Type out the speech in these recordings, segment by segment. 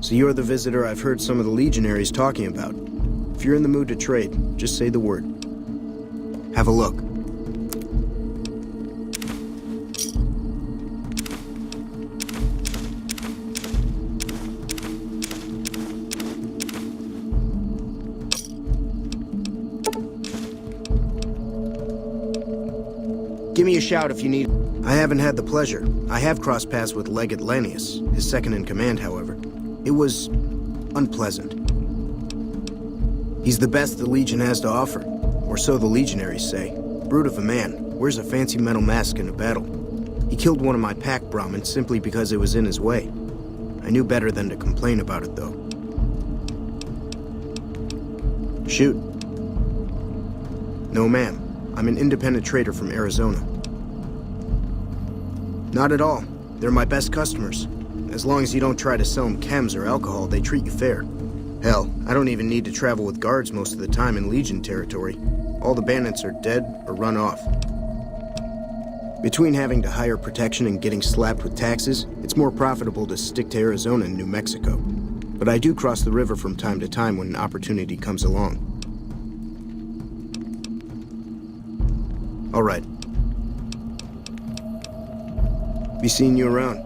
So you're the visitor I've heard some of the legionaries talking about. If you're in the mood to trade, just say the word. Have a look. Give me a shout if you need. I haven't had the pleasure. I have crossed paths with Legate Lanius, his second-in-command, however. It was unpleasant. He's the best the Legion has to offer, or so the legionaries say. Brute of a man, wears a fancy metal mask in a battle. He killed one of my pack Brahmins simply because it was in his way. I knew better than to complain about it, though. Shoot. No, ma'am. I'm an independent trader from Arizona. Not at all. They're my best customers. As long as you don't try to sell them chems or alcohol, they treat you fair. Hell, I don't even need to travel with guards most of the time in Legion territory. All the bandits are dead or run off. Between having to hire protection and getting slapped with taxes, it's more profitable to stick to Arizona and New Mexico. But I do cross the river from time to time when an opportunity comes along. All right. Be seeing you around.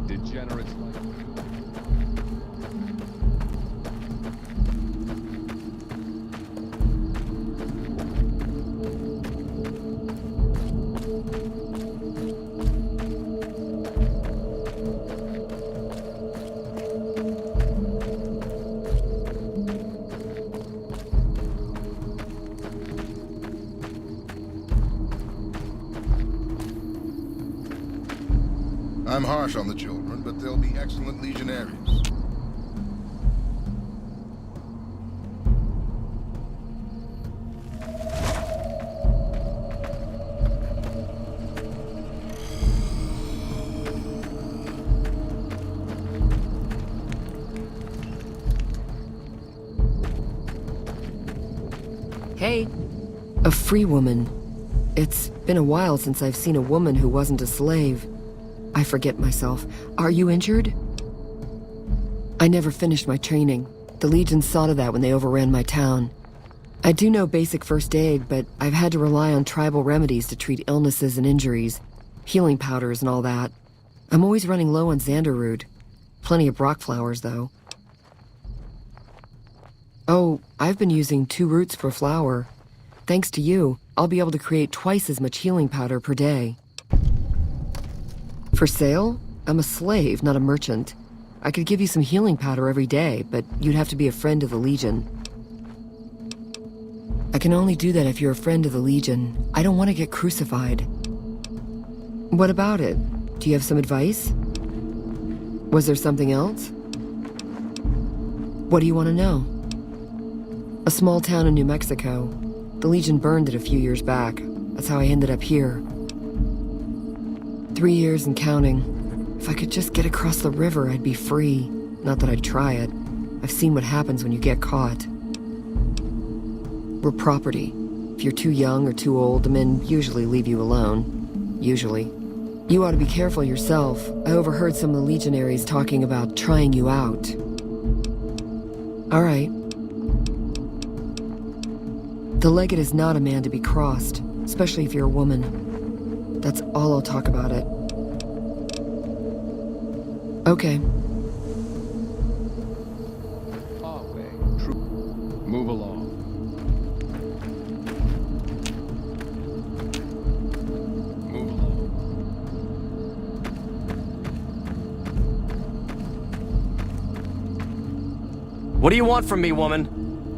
Degenerates like I'm harsh on the children, but they'll be excellent legionaries. Hey. A free woman. It's been a while since I've seen a woman who wasn't a slave. I forget myself. Are you injured? I never finished my training. The Legion saw to that when they overran my town. I do know basic first aid, but I've had to rely on tribal remedies to treat illnesses and injuries, healing powders and all that. I'm always running low on Xander root. Plenty of Brock flowers, though. Oh, I've been using 2 roots per flower. Thanks to you, I'll be able to create twice as much healing powder per day. For sale? I'm a slave, not a merchant. I could give you some healing powder every day, but you'd have to be a friend of the Legion. I can only do that if you're a friend of the Legion. I don't want to get crucified. What about it? Do you have some advice? Was there something else? What do you want to know? A small town in New Mexico. The Legion burned it a few years back. That's how I ended up here. 3 years and counting. If I could just get across the river, I'd be free. Not that I'd try it. I've seen what happens when you get caught. We're property. If you're too young or too old, the men usually leave you alone. Usually. You ought to be careful yourself. I overheard some of the legionaries talking about trying you out. All right. The Legate is not a man to be crossed, especially if you're a woman. That's all I'll talk about it. Okay. Move along. Move along. What do you want from me, woman?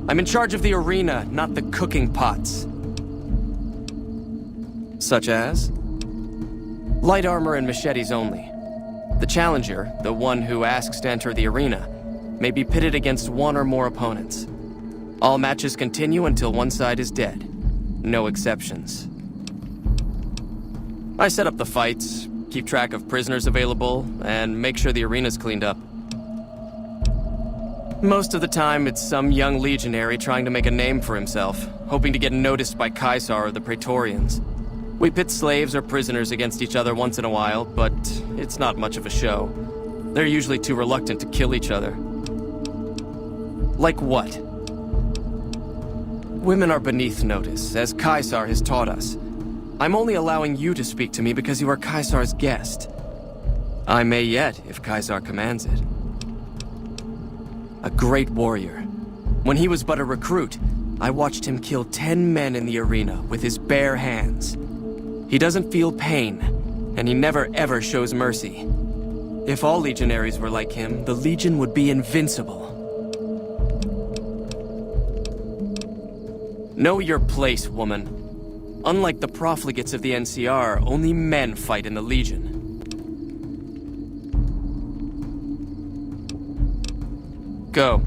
I'm in charge of the arena, not the cooking pots. Such as? Light armor and machetes only. The challenger, the one who asks to enter the arena, may be pitted against one or more opponents. All matches continue until one side is dead. No exceptions. I set up the fights, keep track of prisoners available, and make sure the arena's cleaned up. Most of the time, it's some young legionary trying to make a name for himself, hoping to get noticed by Caesar or the Praetorians. We pit slaves or prisoners against each other once in a while, but it's not much of a show. They're usually too reluctant to kill each other. Like what? Women are beneath notice, as Caesar has taught us. I'm only allowing you to speak to me because you are Caesar's guest. I may yet, if Caesar commands it. A great warrior. When he was but a recruit, I watched him kill 10 men in the arena with his bare hands. He doesn't feel pain, and he never ever shows mercy. If all legionaries were like him, the Legion would be invincible. Know your place, woman. Unlike the profligates of the NCR, only men fight in the Legion. Go.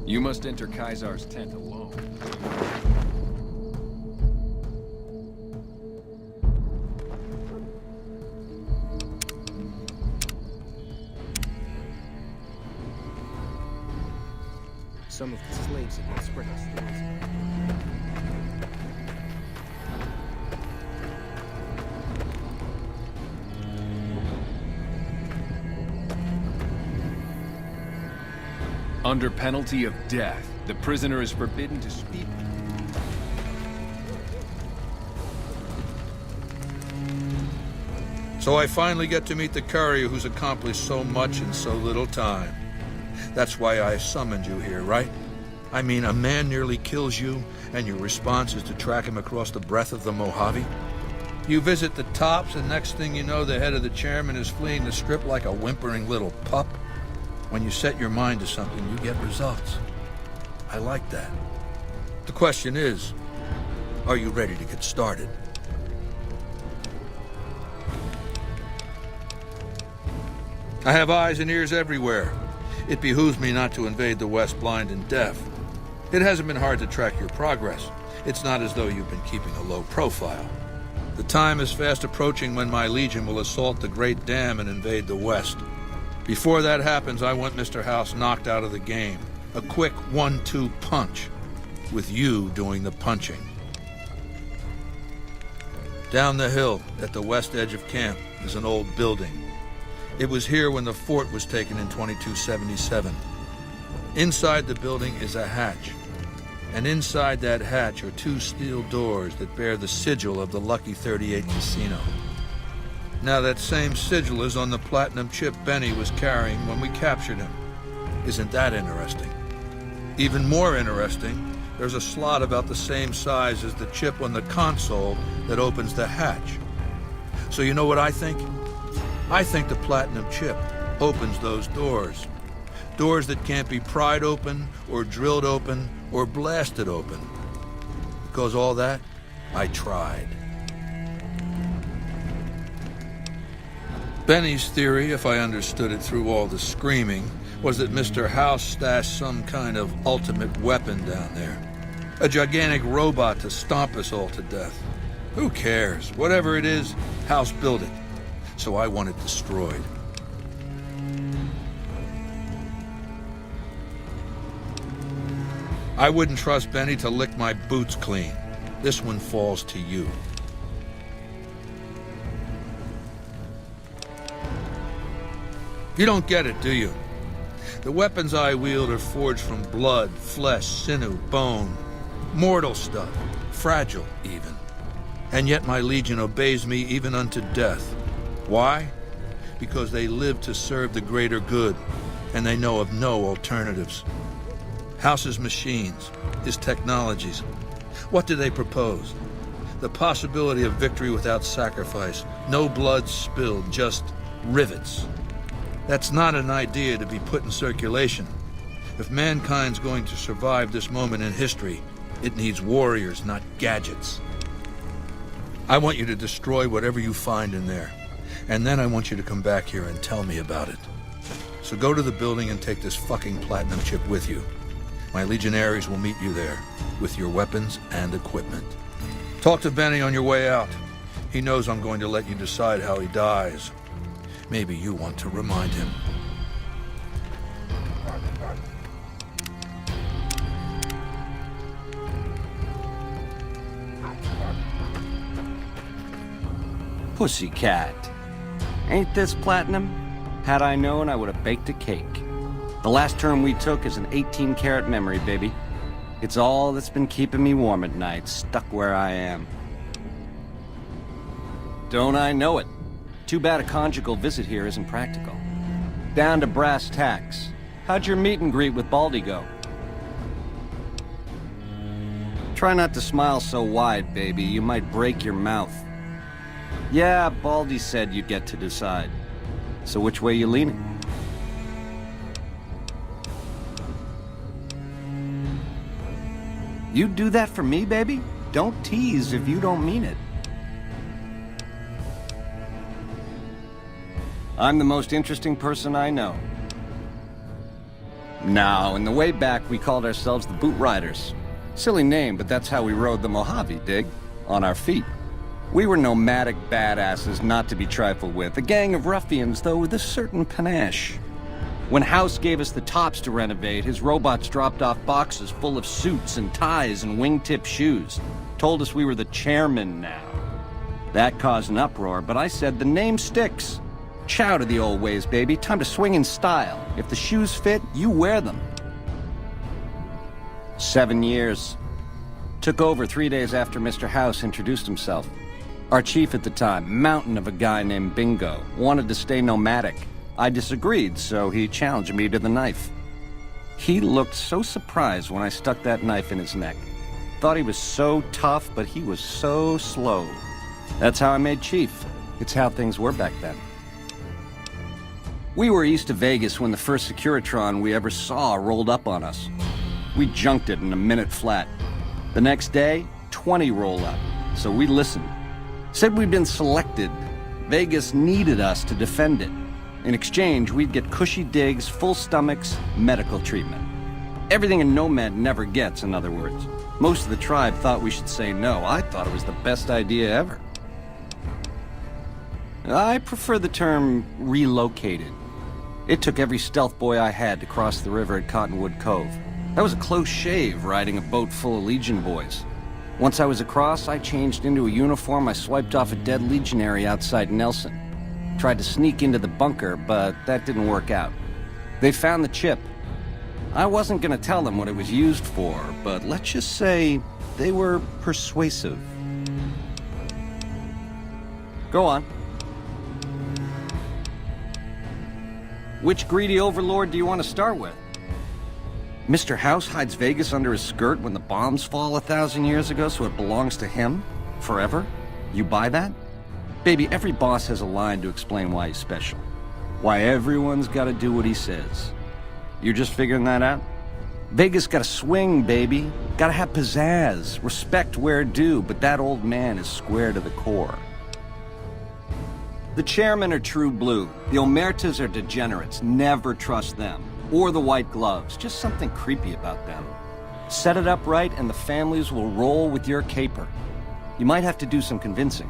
You must enter Caesar's tent alone. Some of the slaves have been spread out stories. Under penalty of death, the prisoner is forbidden to speak. So I finally get to meet the courier who's accomplished so much in so little time. That's why I summoned you here, right? I mean, a man nearly kills you, and your response is to track him across the breadth of the Mojave? You visit the tops, and next thing you know, the head of the chairman is fleeing the strip like a whimpering little pup. When you set your mind to something, you get results. I like that. The question is, are you ready to get started? I have eyes and ears everywhere. It behooves me not to invade the West blind and deaf. It hasn't been hard to track your progress. It's not as though you've been keeping a low profile. The time is fast approaching when my Legion will assault the Great Dam and invade the West. Before that happens, I want Mr. House knocked out of the game. A quick 1-2 punch, with you doing the punching. Down the hill, at the west edge of camp, is an old building. It was here when the fort was taken in 2277. Inside the building is a hatch, and inside that hatch are 2 steel doors that bear the sigil of the Lucky 38 Casino. Now that same sigil is on the platinum chip Benny was carrying when we captured him. Isn't that interesting? Even more interesting, there's a slot about the same size as the chip on the console that opens the hatch. So you know what I think? I think the platinum chip opens those doors. Doors that can't be pried open, or drilled open, or blasted open. Because all that, I tried. Benny's theory, if I understood it through all the screaming, was that Mr. House stashed some kind of ultimate weapon down there. A gigantic robot to stomp us all to death. Who cares? Whatever it is, House built it. So I want it destroyed. I wouldn't trust Benny to lick my boots clean. This one falls to you. You don't get it, do you? The weapons I wield are forged from blood, flesh, sinew, bone. Mortal stuff. Fragile, even. And yet my Legion obeys me even unto death. Why? Because they live to serve the greater good, and they know of no alternatives. House's machines, his technologies. What do they propose? The possibility of victory without sacrifice. No blood spilled, just rivets. That's not an idea to be put in circulation. If mankind's going to survive this moment in history, it needs warriors, not gadgets. I want you to destroy whatever you find in there. And then I want you to come back here and tell me about it. So go to the building and take this fucking platinum chip with you. My legionaries will meet you there, with your weapons and equipment. Talk to Benny on your way out. He knows I'm going to let you decide how he dies. Maybe you want to remind him. Pussycat. Ain't this platinum? Had I known, I would have baked a cake. The last turn we took is an 18-karat memory, baby. It's all that's been keeping me warm at night, stuck where I am. Don't I know it? Too bad a conjugal visit here isn't practical. Down to brass tacks. How'd your meet and greet with Baldy go? Try not to smile so wide, baby. You might break your mouth. Yeah, Baldy said you'd get to decide. So which way you leaning? You'd do that for me, baby? Don't tease if you don't mean it. I'm the most interesting person I know. Now, in the way back, we called ourselves the Boot Riders. Silly name, but that's how we rode the Mojave, dig? On our feet. We were nomadic badasses not to be trifled with, a gang of ruffians, though with a certain panache. When House gave us the tops to renovate, his robots dropped off boxes full of suits and ties and wingtip shoes. Told us we were the chairmen now. That caused an uproar, but I said the name sticks. Chow to the old ways, baby. Time to swing in style. If the shoes fit, you wear them. 7 years. Took over 3 days after Mr. House introduced himself. Our chief at the time, mountain of a guy named Bingo, wanted to stay nomadic. I disagreed, so he challenged me to the knife. He looked so surprised when I stuck that knife in his neck. Thought he was so tough, but he was so slow. That's how I made chief. It's how things were back then. We were east of Vegas when the first Securitron we ever saw rolled up on us. We junked it in a minute flat. The next day, 20 roll up, so we listened. Said we'd been selected. Vegas needed us to defend it. In exchange, we'd get cushy digs, full stomachs, medical treatment. Everything a nomad never gets, in other words. Most of the tribe thought we should say no. I thought it was the best idea ever. I prefer the term relocated. It took every stealth boy I had to cross the river at Cottonwood Cove. That was a close shave, riding a boat full of Legion boys. Once I was across, I changed into a uniform I swiped off a dead legionary outside Nelson. Tried to sneak into the bunker, but that didn't work out. They found the chip. I wasn't gonna tell them what it was used for, but let's just say they were persuasive. Go on. Which greedy overlord do you want to start with? Mr. House hides Vegas under his skirt when the bombs fall 1,000 years ago, so it belongs to him? Forever? You buy that? Baby, every boss has a line to explain why he's special. Why everyone's gotta do what he says. You're just figuring that out? Vegas gotta swing, baby. Gotta have pizzazz. Respect where due, but that old man is square to the core. The chairmen are true blue. The Omertas are degenerates. Never trust them. Or the white gloves. Just something creepy about them. Set it up right and the families will roll with your caper. You might have to do some convincing.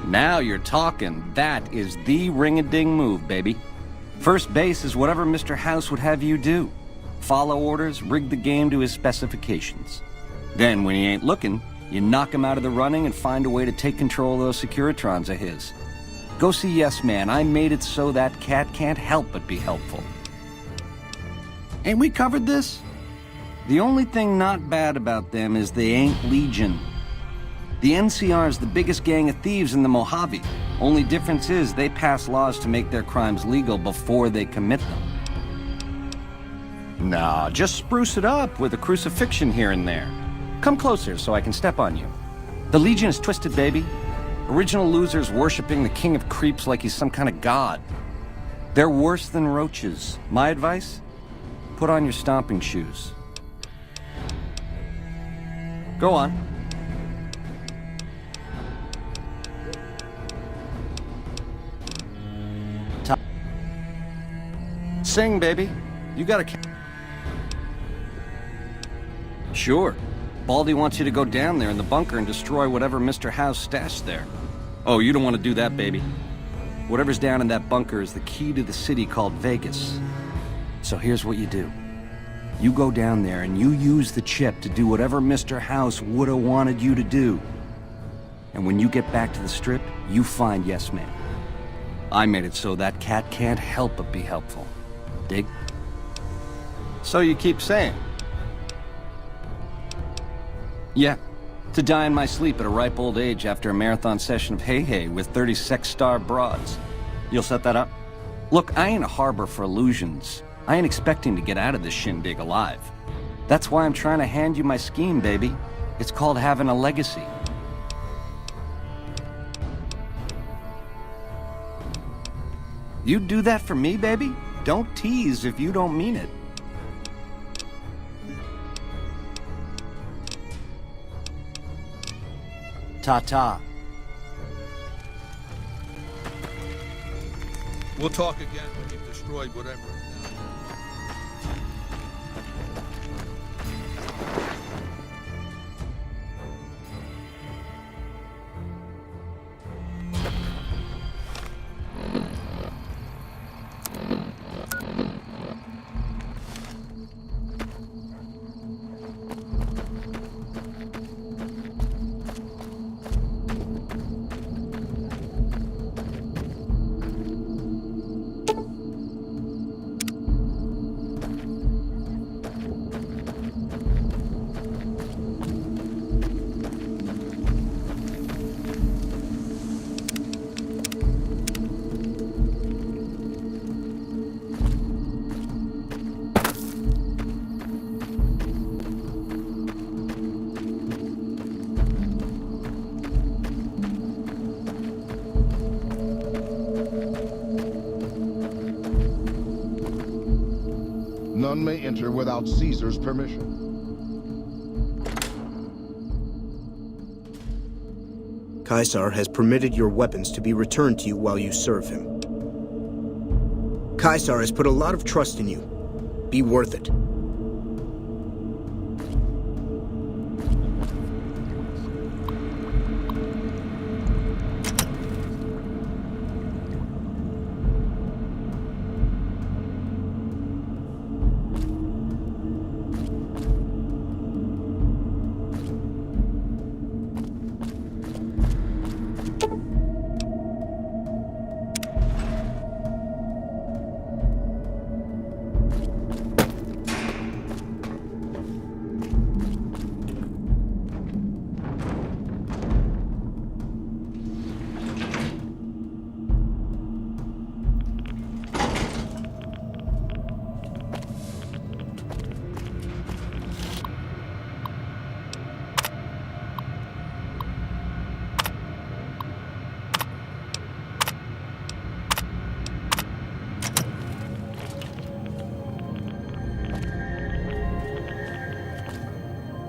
Now you're talking. That is the ring-a-ding move, baby. First base is whatever Mr. House would have you do. Follow orders, rig the game to his specifications. Then, when he ain't looking, you knock him out of the running and find a way to take control of those Securitrons of his. Go see Yes Man. I made it so that cat can't help but be helpful. Ain't we covered this? The only thing not bad about them is they ain't Legion. The NCR is the biggest gang of thieves in the Mojave. Only difference is they pass laws to make their crimes legal before they commit them. Nah, just spruce it up with a crucifixion here and there. Come closer so I can step on you. The Legion is twisted, baby. Original losers worshipping the king of creeps like he's some kind of god. They're worse than roaches. My advice? Put on your stomping shoes. Go on. Sing, baby. You got a... Sure. Baldy wants you to go down there in the bunker and destroy whatever Mr. House stashed there. Oh, you don't want to do that, baby. Whatever's down in that bunker is the key to the city called Vegas. So here's what you do. You go down there and you use the chip to do whatever Mr. House would have wanted you to do. And when you get back to the Strip, you find Yes Man. I made it so that cat can't help but be helpful. Dig? So you keep saying? Yeah. To die in my sleep at a ripe old age after a marathon session of hey-hey with 30 sex-star broads. You'll set that up? Look, I ain't a harbor for illusions. I ain't expecting to get out of this shindig alive. That's why I'm trying to hand you my scheme, baby. It's called having a legacy. You'd do that for me, baby? Don't tease if you don't mean it. Ta-ta. We'll talk again when you've destroyed whatever. None may enter without Caesar's permission. Caesar has permitted your weapons to be returned to you while you serve him. Caesar has put a lot of trust in you. Be worth it.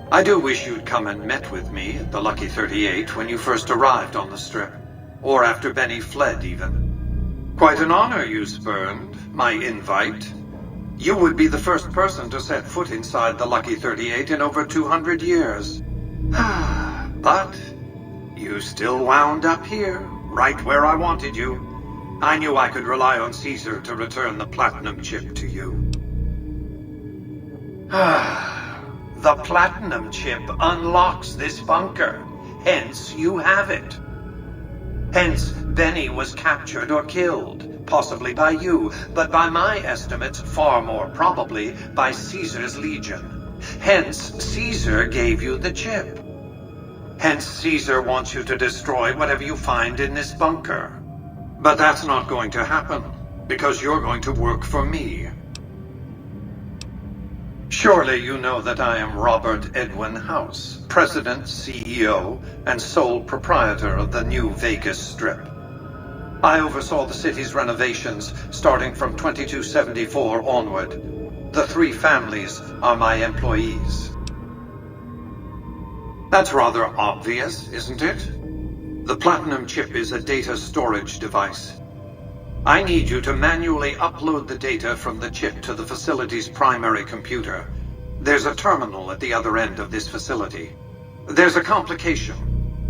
I do wish you'd come and met with me at the Lucky 38 when you first arrived on the Strip. Or after Benny fled, even. Quite an honor you spurned, my invite. You would be the first person to set foot inside the Lucky 38 in over 200 years. But you still wound up here, right where I wanted you. I knew I could rely on Caesar to return the platinum chip to you. The platinum chip unlocks this bunker. Hence, you have it. Hence, Benny was captured or killed, possibly by you, but by my estimates, far more probably by Caesar's legion. Hence, Caesar gave you the chip. Hence, Caesar wants you to destroy whatever you find in this bunker. But that's not going to happen, because you're going to work for me. Surely you know that I am Robert Edwin House, President, CEO, and sole proprietor of the new Vegas Strip. I oversaw the city's renovations starting from 2274 onward. The 3 families are my employees. That's rather obvious, isn't it? The Platinum chip is a data storage device. I need you to manually upload the data from the chip to the facility's primary computer. There's a terminal at the other end of this facility. There's a complication.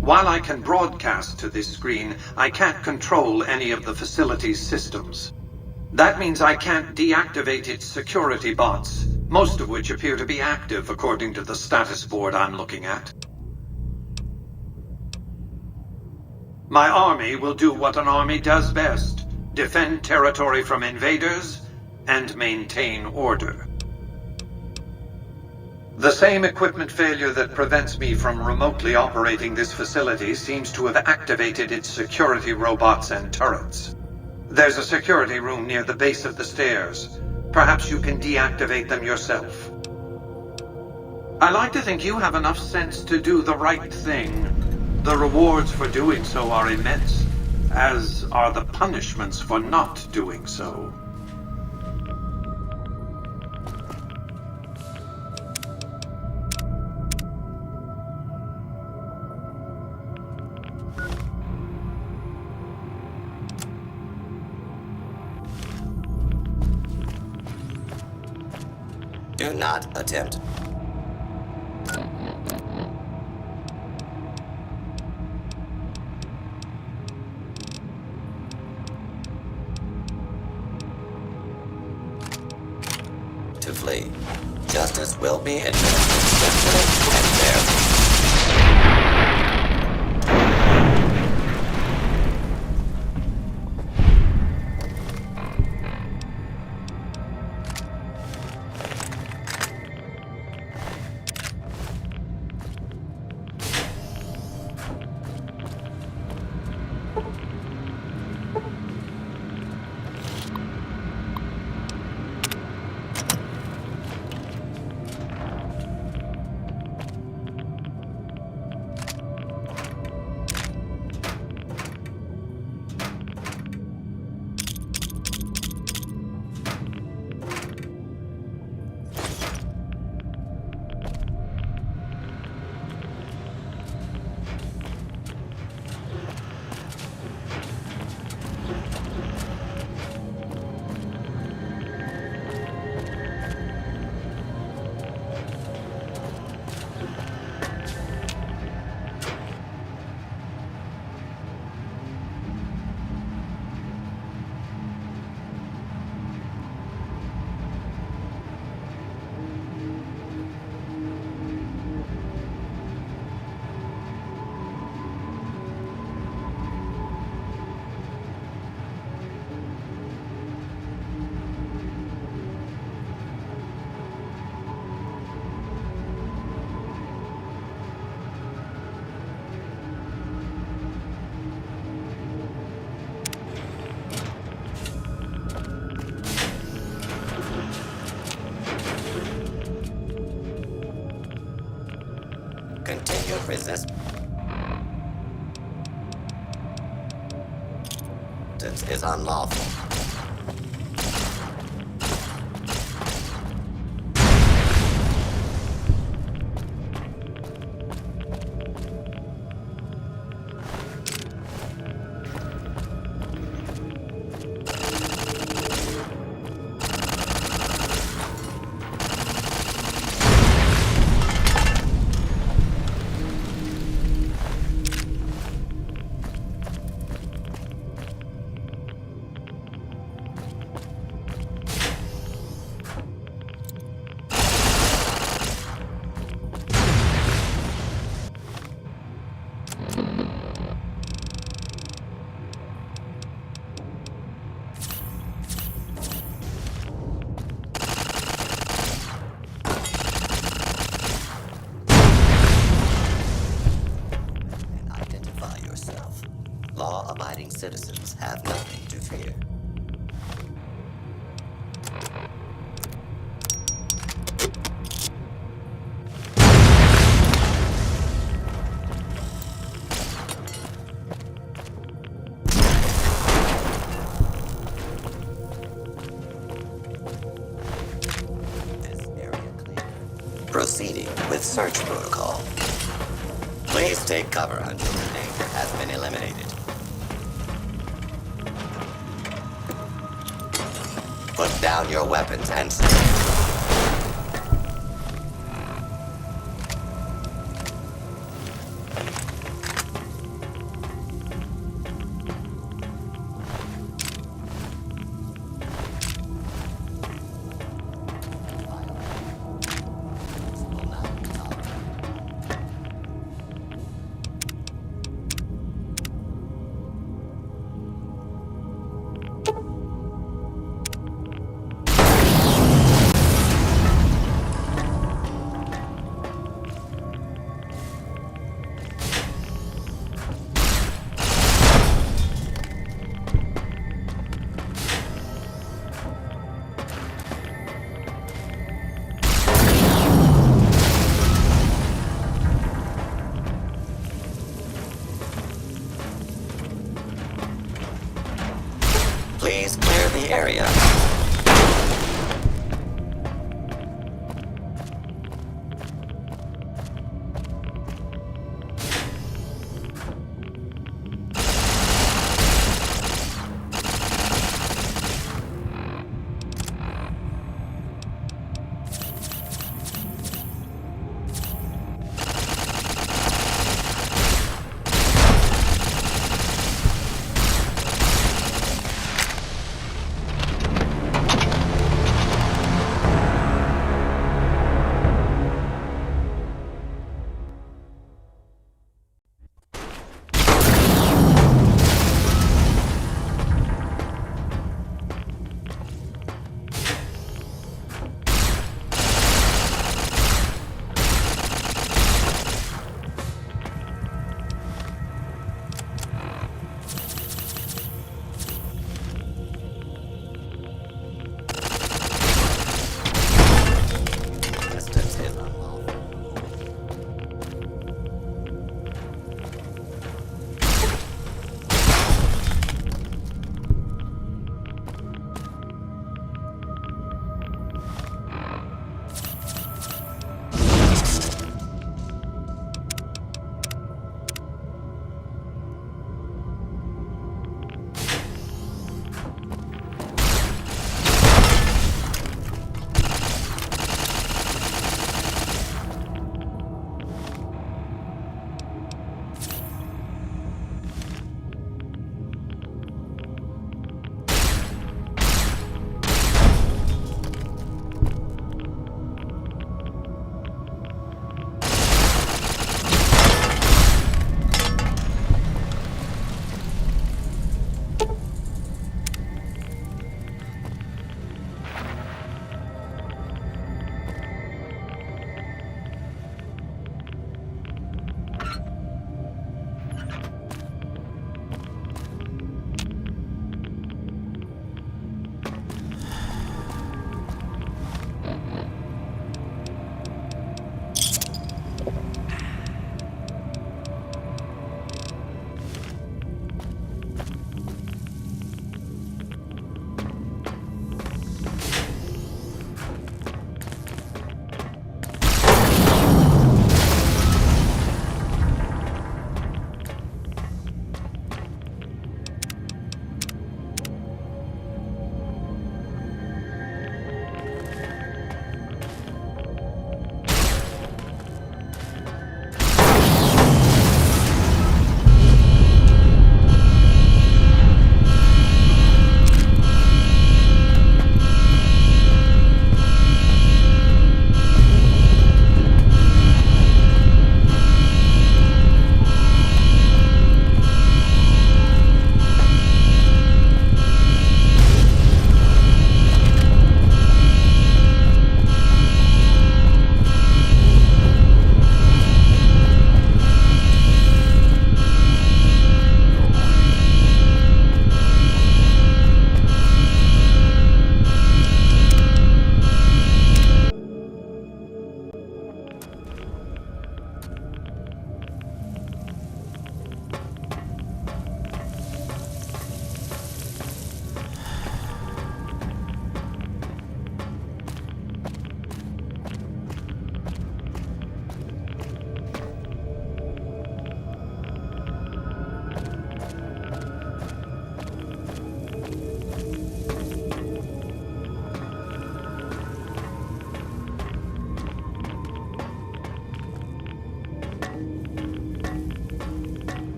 While I can broadcast to this screen, I can't control any of the facility's systems. That means I can't deactivate its security bots, most of which appear to be active according to the status board I'm looking at. My army will do what an army does best: defend territory from invaders and maintain order. The same equipment failure that prevents me from remotely operating this facility seems to have activated its security robots and turrets. There's a security room near the base of the stairs. Perhaps you can deactivate them yourself. I like to think you have enough sense to do the right thing. The rewards for doing so are immense, as are the punishments for not doing so. Do not attempt. To flee. Justice will be administered swiftly and fairly. Continued resistance is unlawful. Law-abiding citizens have nothing to fear. search protocol. Please take cover until the danger has been eliminated. Put down your weapons and please clear the area.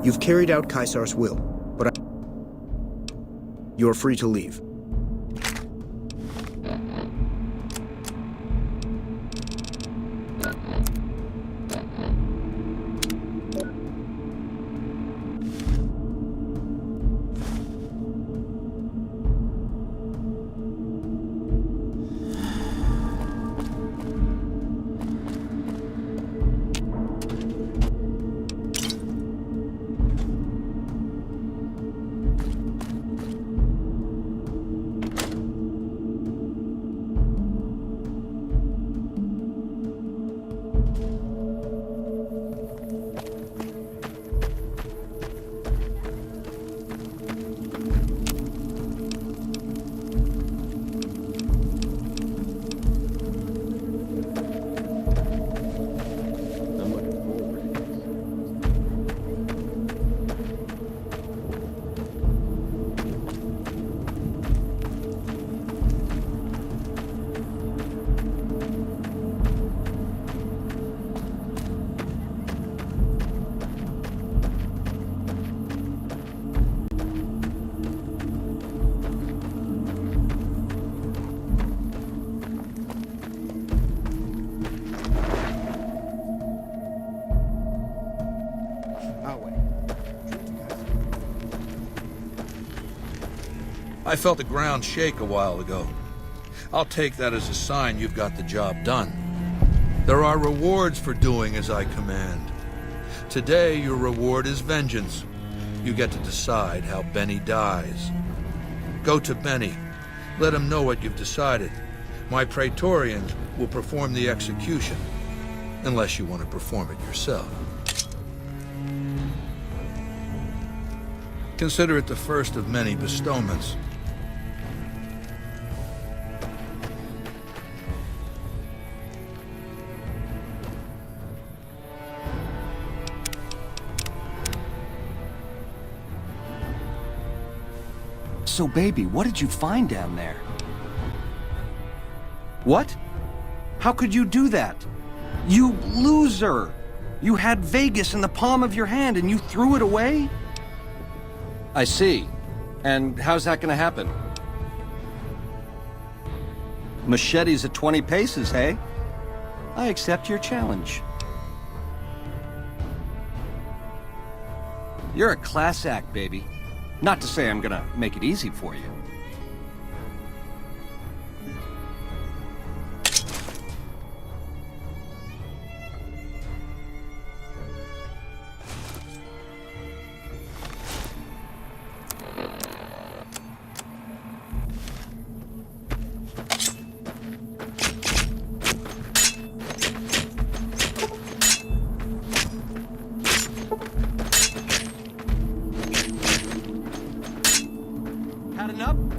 You've carried out Caesar's will, but you're free to leave. I felt the ground shake a while ago. I'll take that as a sign you've got the job done. There are rewards for doing as I command. Today, your reward is vengeance. You get to decide how Benny dies. Go to Benny. Let him know what you've decided. My Praetorians will perform the execution, unless you want to perform it yourself. Consider it the first of many bestowments. So, baby, what did you find down there? What? How could you do that? You loser! You had Vegas in the palm of your hand and you threw it away? I see. And how's that gonna happen? Machetes at 20 paces, hey? I accept your challenge. You're a class act, baby. Not to say I'm gonna make it easy for you. Had enough?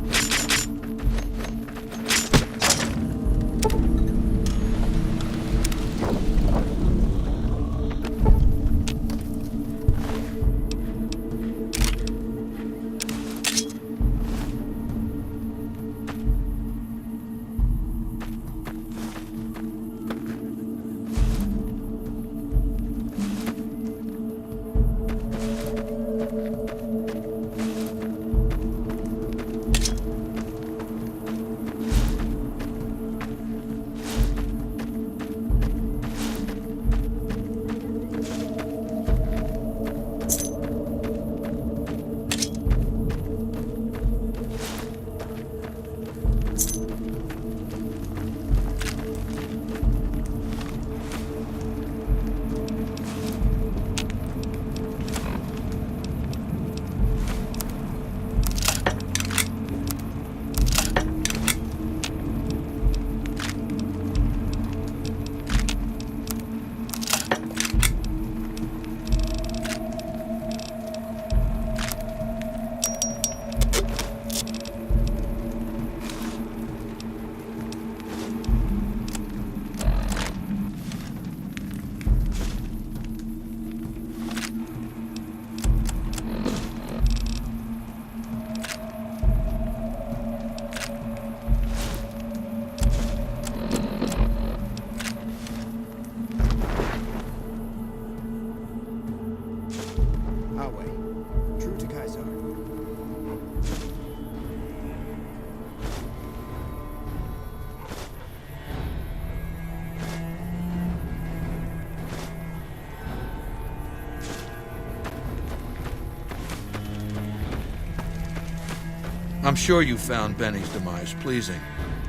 I'm sure you found Benny's demise pleasing.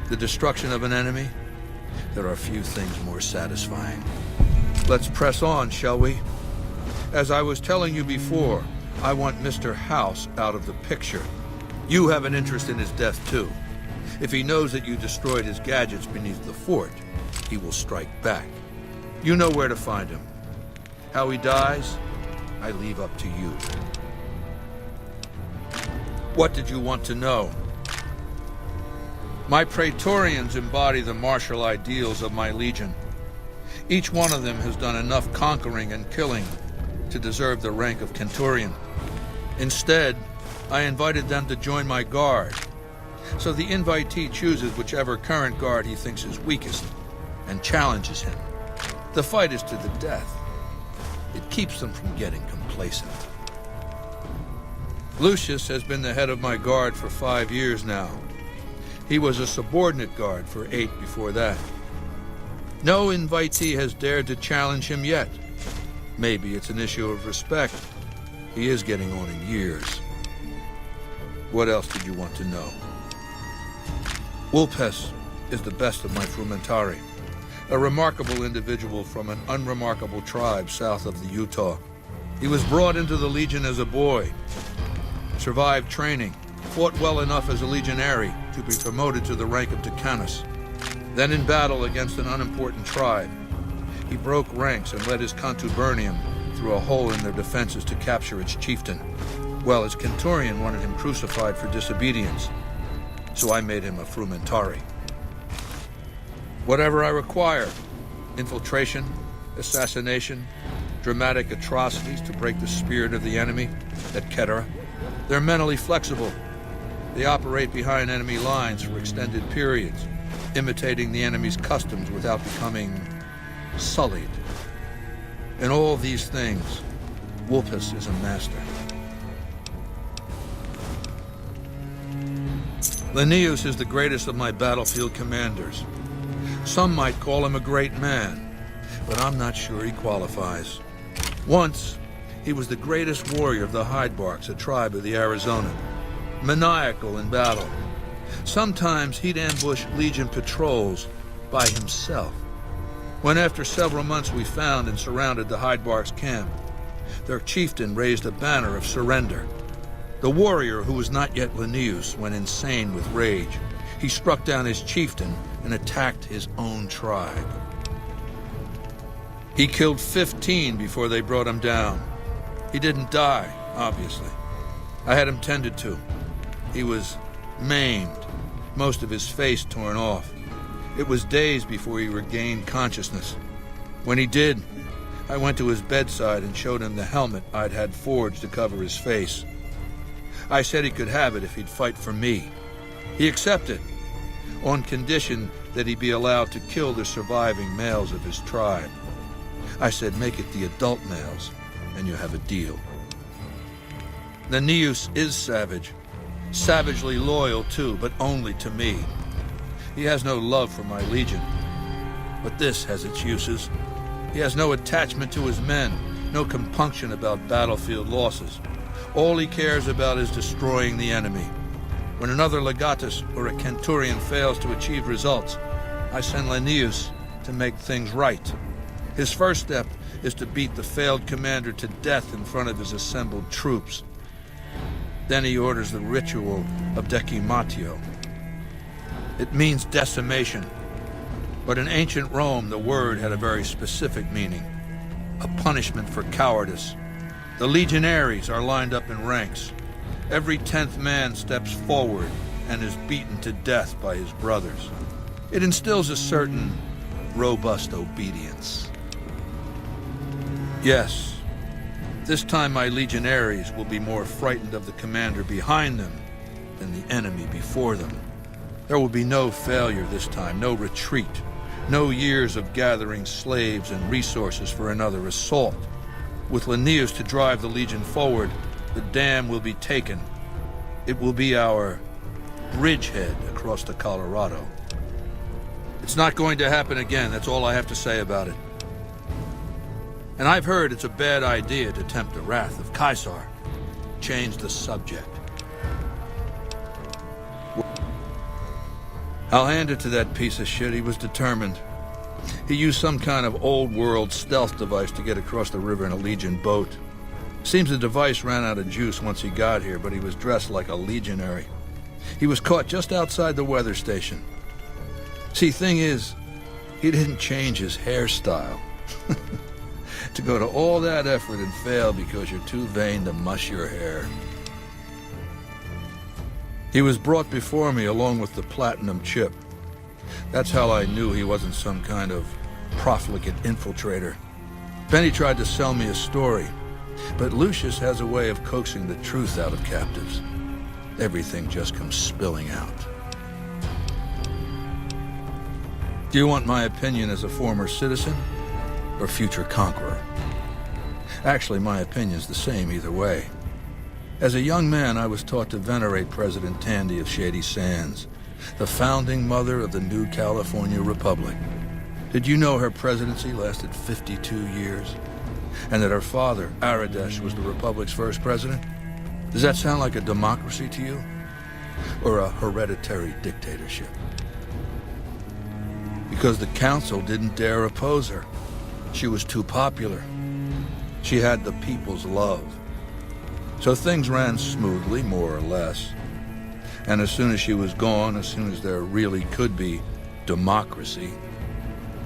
The destruction of an enemy? There are few things more satisfying. Let's press on, shall we? As I was telling you before, I want Mr. House out of the picture. You have an interest in his death, too. If he knows that you destroyed his gadgets beneath the fort, he will strike back. You know where to find him. How he dies, I leave up to you. What did you want to know? My Praetorians embody the martial ideals of my legion. Each one of them has done enough conquering and killing to deserve the rank of Centurion. Instead, I invited them to join my guard. So the invitee chooses whichever current guard he thinks is weakest and challenges him. The fight is to the death. It keeps them from getting complacent. Lucius has been the head of my guard for 5 years now. He was a subordinate guard for 8 before that. No invitee has dared to challenge him yet. Maybe it's an issue of respect. He is getting on in years. What else did you want to know? Vulpes is the best of my Frumentari, a remarkable individual from an unremarkable tribe south of the Utah. He was brought into the Legion as a boy, survived training, fought well enough as a legionary to be promoted to the rank of Decanus. Then in battle against an unimportant tribe, he broke ranks and led his contubernium through a hole in their defenses to capture its chieftain. Well, his Centurion wanted him crucified for disobedience, so I made him a Frumentari. Whatever I require, infiltration, assassination, dramatic atrocities to break the spirit of the enemy at Ketera. They're mentally flexible. They operate behind enemy lines for extended periods, imitating the enemy's customs without becoming sullied. In all these things, Vulpes is a master. Linnaeus is the greatest of my battlefield commanders. Some might call him a great man, but I'm not sure he qualifies. Once, he was the greatest warrior of the Hydebarks, a tribe of the Arizona. Maniacal in battle. Sometimes he'd ambush Legion patrols by himself. When after several months we found and surrounded the Hydebarks camp, their chieftain raised a banner of surrender. The warrior, who was not yet Linnaeus, went insane with rage. He struck down his chieftain and attacked his own tribe. He killed 15 before they brought him down. He didn't die, obviously. I had him tended to. He was maimed, most of his face torn off. It was days before he regained consciousness. When he did, I went to his bedside and showed him the helmet I'd had forged to cover his face. I said he could have it if he'd fight for me. He accepted, on condition that he be allowed to kill the surviving males of his tribe. I said, make it the adult males, and you have a deal. Linnaeus is savage. Savagely loyal, too, but only to me. He has no love for my legion. But this has its uses. He has no attachment to his men, no compunction about battlefield losses. All he cares about is destroying the enemy. When another legatus or a centurion fails to achieve results, I send Linnaeus to make things right. His first step is to beat the failed commander to death in front of his assembled troops. Then he orders the ritual of decimatio. It means decimation, but in ancient Rome the word had a very specific meaning, a punishment for cowardice. The legionaries are lined up in ranks. Every 10th man steps forward and is beaten to death by his brothers. It instills a certain robust obedience. Yes, this time my legionaries will be more frightened of the commander behind them than the enemy before them. There will be no failure this time, no retreat, no years of gathering slaves and resources for another assault. With Linnaeus to drive the legion forward, the dam will be taken. It will be our bridgehead across the Colorado. It's not going to happen again, that's all I have to say about it. And I've heard it's a bad idea to tempt the wrath of Caesar. Change the subject. I'll hand it to that piece of shit. He was determined. He used some kind of old-world stealth device to get across the river in a Legion boat. Seems the device ran out of juice once he got here, but he was dressed like a legionary. He was caught just outside the weather station. See, thing is, he didn't change his hairstyle. To go to all that effort and fail because you're too vain to muss your hair. He was brought before me along with the platinum chip. That's how I knew he wasn't some kind of profligate infiltrator. Benny tried to sell me a story, but Lucius has a way of coaxing the truth out of captives. Everything just comes spilling out. Do you want my opinion as a former citizen or future conqueror? Actually, my opinion's the same either way. As a young man, I was taught to venerate President Tandy of Shady Sands, the founding mother of the new California Republic. Did you know her presidency lasted 52 years? And that her father, Aradesh, was the Republic's first president? Does that sound like a democracy to you? Or a hereditary dictatorship? Because the council didn't dare oppose her. She was too popular. She had the people's love. So things ran smoothly, more or less. And as soon as she was gone, as soon as there really could be democracy,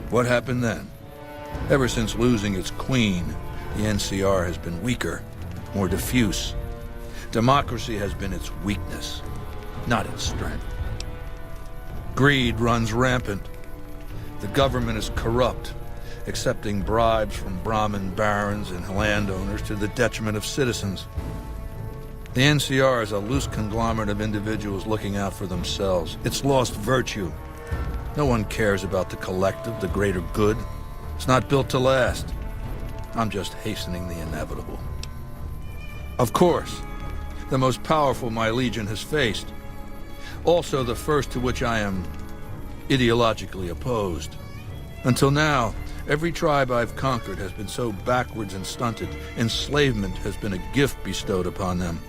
what happened then? Ever since losing its queen, the NCR has been weaker, more diffuse. Democracy has been its weakness, not its strength. Greed runs rampant. The government is corrupt, accepting bribes from Brahmin barons and landowners to the detriment of citizens. The NCR is a loose conglomerate of individuals looking out for themselves. It's lost virtue. No one cares about the collective, the greater good. It's not built to last. I'm just hastening the inevitable. Of course, the most powerful my legion has faced. Also the first to which I am ideologically opposed. Until now, every tribe I've conquered has been so backwards and stunted, enslavement has been a gift bestowed upon them.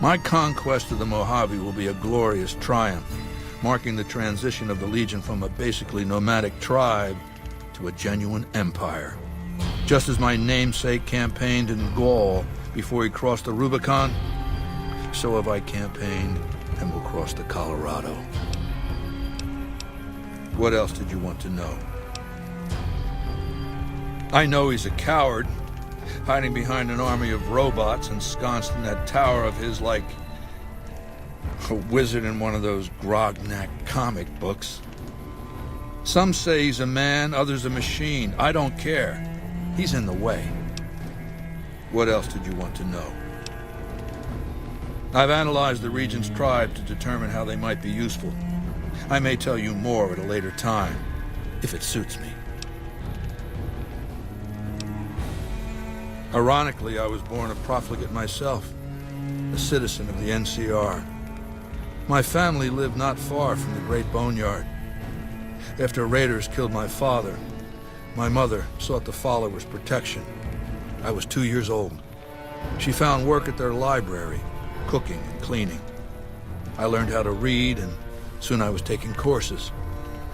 My conquest of the Mojave will be a glorious triumph, marking the transition of the Legion from a basically nomadic tribe to a genuine empire. Just as my namesake campaigned in Gaul before he crossed the Rubicon, so have I campaigned and will cross the Colorado. What else did you want to know? I know he's a coward, hiding behind an army of robots ensconced in that tower of his like a wizard in one of those Grognak comic books. Some say he's a man, others a machine. I don't care. He's in the way. What else did you want to know? I've analyzed the region's tribe to determine how they might be useful. I may tell you more at a later time, if it suits me. Ironically, I was born a profligate myself, a citizen of the NCR. My family lived not far from the Great Boneyard. After raiders killed my father, my mother sought the followers' protection. I was 2 years old. She found work at their library, cooking and cleaning. I learned how to read, and soon I was taking courses,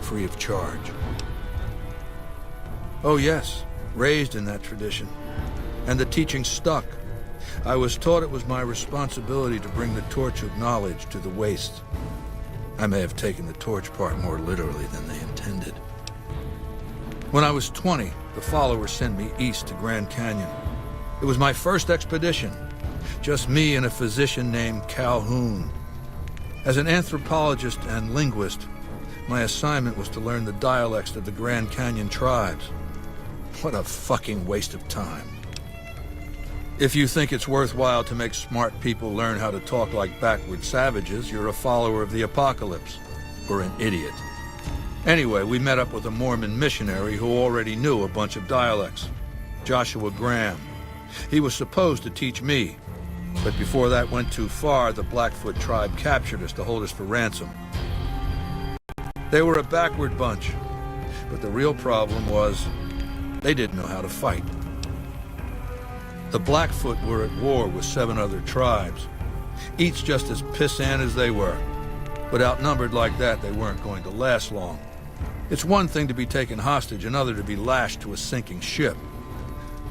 free of charge. Oh yes, raised in that tradition. And the teaching stuck. I was taught it was my responsibility to bring the torch of knowledge to the waste. I may have taken the torch part more literally than they intended. When I was 20, the followers sent me east to Grand Canyon. It was my first expedition. Just me and a physician named Calhoun. As an anthropologist and linguist, my assignment was to learn the dialects of the Grand Canyon tribes. What a fucking waste of time. If you think it's worthwhile to make smart people learn how to talk like backward savages, you're a follower of the apocalypse, or an idiot. Anyway, we met up with a Mormon missionary who already knew a bunch of dialects, Joshua Graham. He was supposed to teach me, but before that went too far, the Blackfoot tribe captured us to hold us for ransom. They were a backward bunch, but the real problem was they didn't know how to fight. The Blackfoot were at war with 7 other tribes, each just as pissant as they were. But outnumbered like that, they weren't going to last long. It's one thing to be taken hostage, another to be lashed to a sinking ship.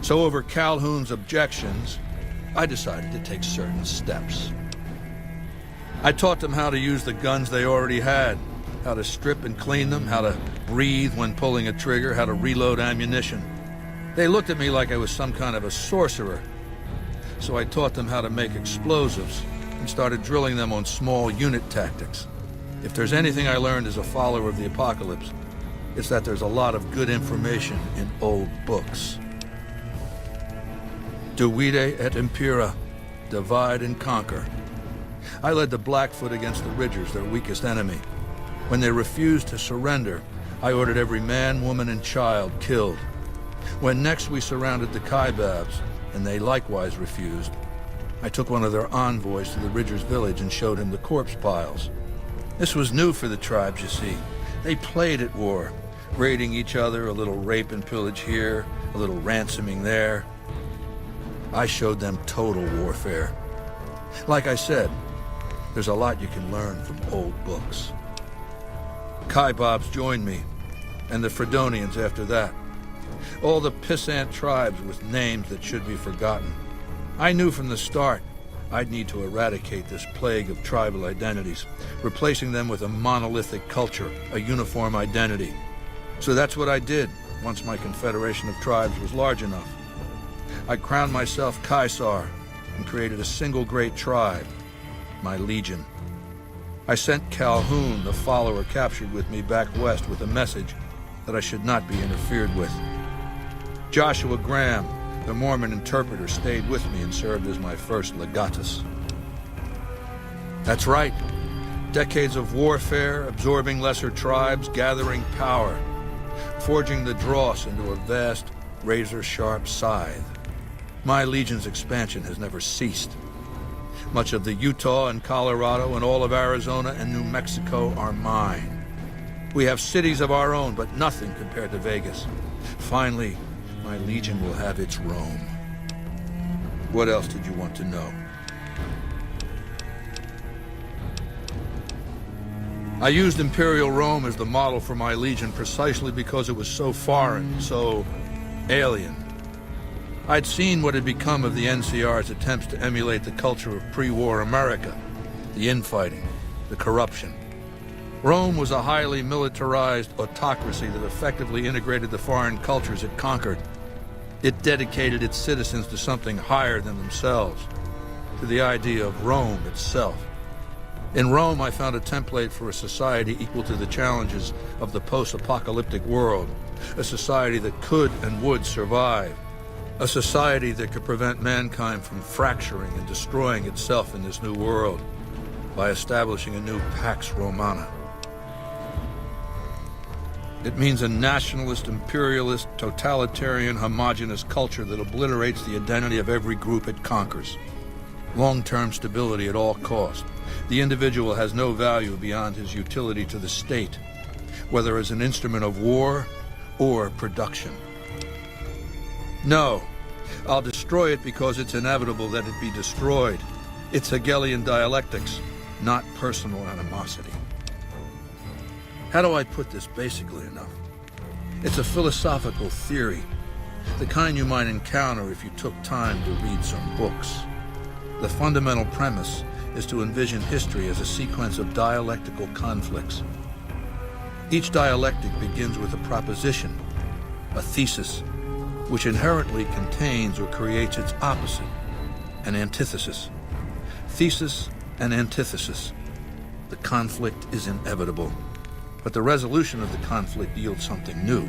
So over Calhoun's objections, I decided to take certain steps. I taught them how to use the guns they already had, how to strip and clean them, how to breathe when pulling a trigger, how to reload ammunition. They looked at me like I was some kind of a sorcerer. So I taught them how to make explosives and started drilling them on small unit tactics. If there's anything I learned as a follower of the apocalypse, it's that there's a lot of good information in old books. Divide et impera, divide and conquer. I led the Blackfoot against the Ridgers, their weakest enemy. When they refused to surrender, I ordered every man, woman, and child killed. When next we surrounded the Kaibabs, and they likewise refused, I took one of their envoys to the Ridgers' village and showed him the corpse piles. This was new for the tribes, you see. They played at war, raiding each other, a little rape and pillage here, a little ransoming there. I showed them total warfare. Like I said, there's a lot you can learn from old books. Kaibabs joined me, and the Fredonians after that. All the pissant tribes with names that should be forgotten. I knew from the start I'd need to eradicate this plague of tribal identities, replacing them with a monolithic culture, a uniform identity. So that's what I did once my confederation of tribes was large enough. I crowned myself Caesar and created a single great tribe, my legion. I sent Calhoun, the follower captured with me, back west with a message that I should not be interfered with. Joshua Graham, the Mormon interpreter, stayed with me and served as my first legatus. That's right. Decades of warfare, absorbing lesser tribes, gathering power, forging the dross into a vast, razor-sharp scythe. My legion's expansion has never ceased. Much of the Utah and Colorado and all of Arizona and New Mexico are mine. We have cities of our own, but nothing compared to Vegas. Finally, my legion will have its Rome. What else did you want to know? I used Imperial Rome as the model for my legion precisely because it was so foreign, so alien. I'd seen what had become of the NCR's attempts to emulate the culture of pre-war America, the infighting, the corruption. Rome was a highly militarized autocracy that effectively integrated the foreign cultures it conquered. It dedicated its citizens to something higher than themselves, to the idea of Rome itself. In Rome, I found a template for a society equal to the challenges of the post-apocalyptic world, a society that could and would survive, a society that could prevent mankind from fracturing and destroying itself in this new world by establishing a new Pax Romana. It means a nationalist, imperialist, totalitarian, homogenous culture that obliterates the identity of every group it conquers. Long-term stability at all costs. The individual has no value beyond his utility to the state, whether as an instrument of war or production. No, I'll destroy it because it's inevitable that it be destroyed. It's Hegelian dialectics, not personal animosity. How do I put this basically enough? It's a philosophical theory, the kind you might encounter if you took time to read some books. The fundamental premise is to envision history as a sequence of dialectical conflicts. Each dialectic begins with a proposition, a thesis, which inherently contains or creates its opposite, an antithesis. Thesis and antithesis. The conflict is inevitable, but the resolution of the conflict yields something new,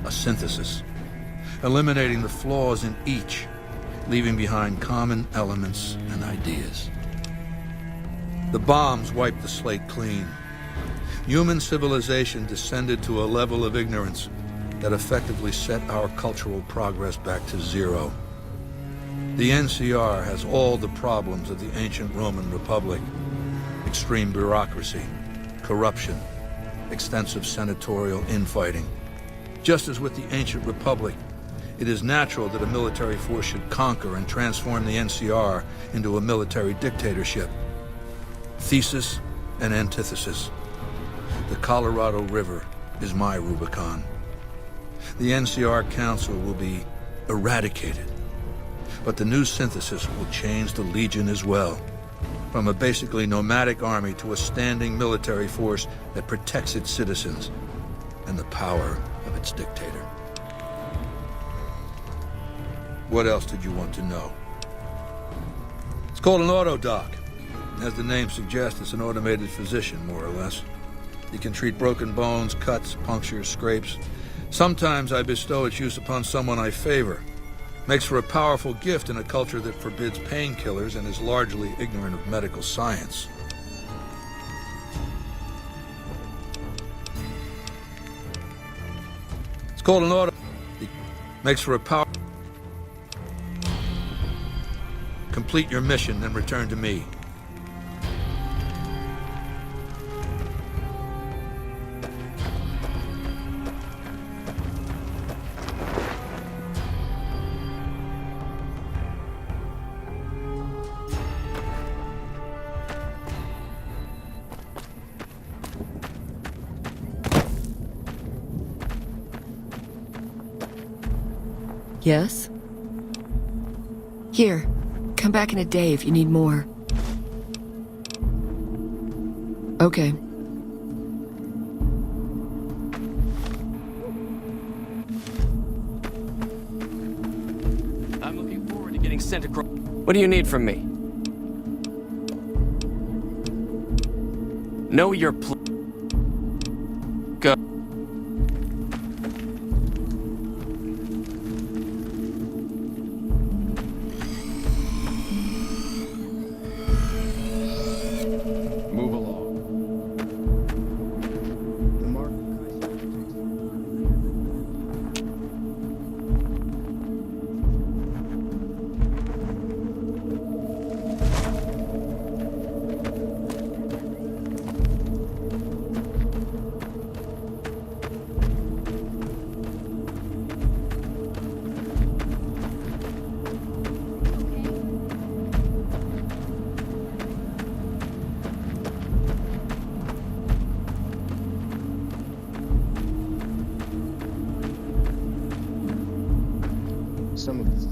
a synthesis, eliminating the flaws in each, leaving behind common elements and ideas. The bombs wiped the slate clean. Human civilization descended to a level of ignorance that effectively set our cultural progress back to zero. The NCR has all the problems of the ancient Roman Republic: extreme bureaucracy, corruption, extensive senatorial infighting. Just as with the ancient Republic, it is natural that a military force should conquer and transform the NCR into a military dictatorship. Thesis an antithesis. The Colorado River is my Rubicon. The NCR Council will be eradicated, but the new synthesis will change the Legion as well. From a basically nomadic army to a standing military force that protects its citizens and the power of its dictator. What else did you want to know? It's called an autodoc. As the name suggests, it's an automated physician, more or less. It can treat broken bones, cuts, punctures, scrapes. Sometimes I bestow its use upon someone I favor. Makes for a powerful gift in a culture that forbids painkillers and is largely ignorant of medical science. It's called an auto. It makes for a power. Complete your mission, then return to me. Yes? Here, come back in a day if you need more. Okay. I'm looking forward to getting sent across. What do you need from me? Know your Go. Move along. The mark. Some of this.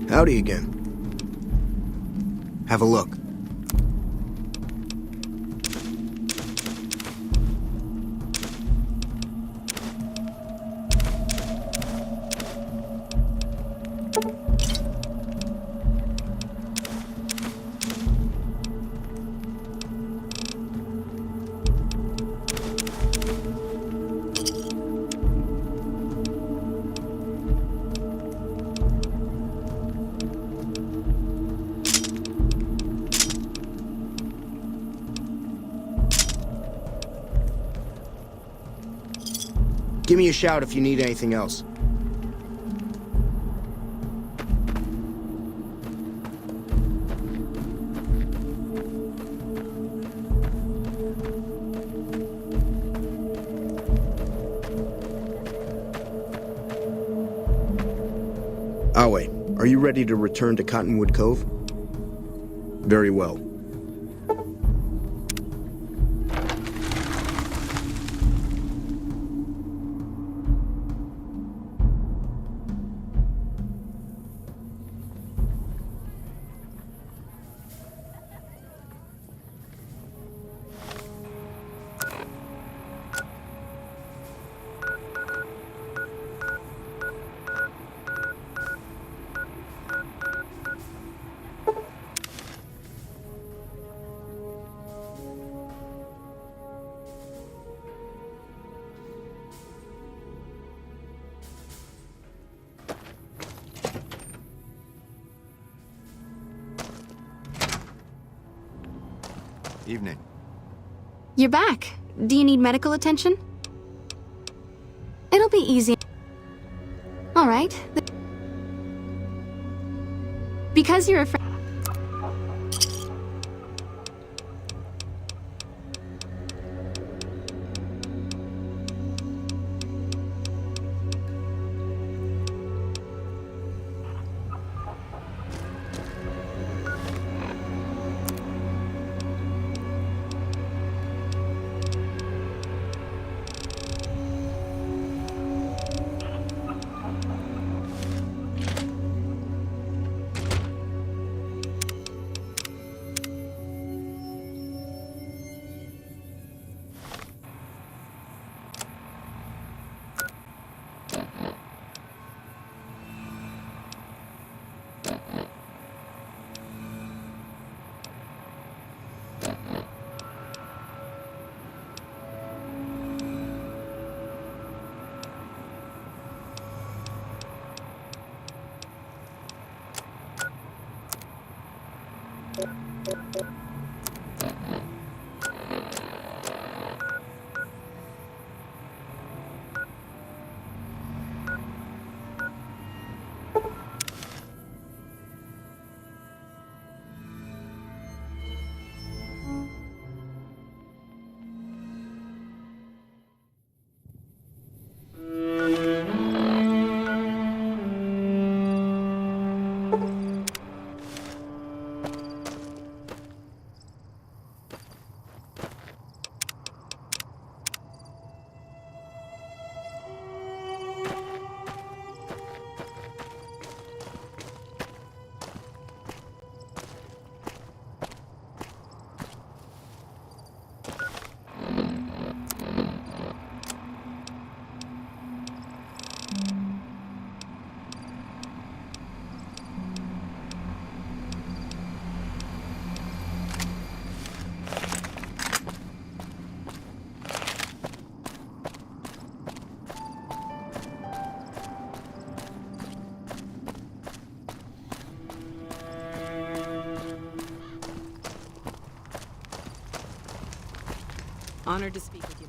Howdy again. Have a look. Give me a shout if you need anything else. Awe, are you ready to return to Cottonwood Cove? Very well. Evening. You're back. Do you need medical attention? It'll be easy. All right. Because you're a friend. Honored to speak with you.